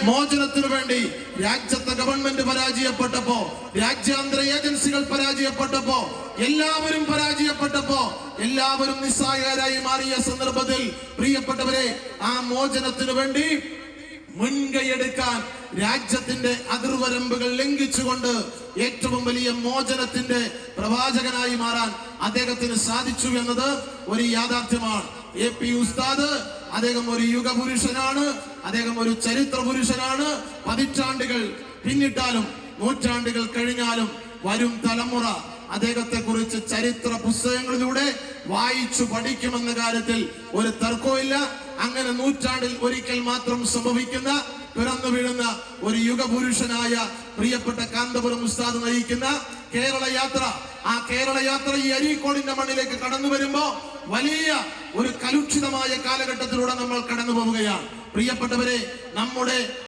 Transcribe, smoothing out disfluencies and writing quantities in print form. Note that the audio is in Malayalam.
മോചനത്തിനു വേണ്ടി രാജ്യത്തെ ഗവൺമെന്റ് പരാജയപ്പെട്ടപ്പോ, രാജ്യാന്തര ഏജൻസികൾ പരാജയപ്പെട്ടപ്പോ, എല്ലാവരും പരാജയപ്പെട്ടപ്പോ, എല്ലാവരും നിസ്സഹായരായി മാറിയ സന്ദർഭത്തിൽ പ്രിയപ്പെട്ടവരെ, ആ മോചനത്തിനു വേണ്ടി മുൻകൈയെടുക്കാൻ രാജ്യത്തിന്റെ അതിർവരമ്പുകൾ ലംഘിച്ചുകൊണ്ട് ഏറ്റവും വലിയ മോചനത്തിന്റെ പ്രവാചകനായി മാറാൻ അദ്ദേഹത്തിന് സാധിച്ചു എന്നത് ഒരു യാഥാർത്ഥ്യമാണ്. AP ഉസ്താദ് അദ്ദേഹം ഒരു യുഗപുരുഷനാണ്, അദ്ദേഹം ഒരു ചരിത്ര പുരുഷനാണ്. പതിറ്റാണ്ടുകൾ പിന്നിട്ടാലും നൂറ്റാണ്ടുകൾ കഴിഞ്ഞാലും വരും തലമുറ അദ്ദേഹത്തെ കുറിച്ച് ചരിത്ര പുസ്തകങ്ങളിലൂടെ വായിച്ചു പഠിക്കുമെന്ന കാര്യത്തിൽ ഒരു തർക്കവുമില്ല. അങ്ങനെ നൂറ്റാണ്ടിൽ ഒരിക്കൽ മാത്രം സംഭവിക്കുന്ന, പിറന്നു വീഴുന്ന ഒരു യുഗപുരുഷനായ പ്രിയപ്പെട്ട കാന്തപുരം ഉസ്താദ് നയിക്കുന്ന കേരള യാത്ര, ആ കേരള യാത്ര ഈ അരീക്കോടിന്റെ മണ്ണിലേക്ക് കടന്നു വരുമ്പോ വലിയ ഒരു കലുഷിതമായ കാലഘട്ടത്തിലൂടെ നമ്മൾ കടന്നു പോവുകയാണ്. പ്രിയപ്പെട്ടവരെ, നമ്മുടെ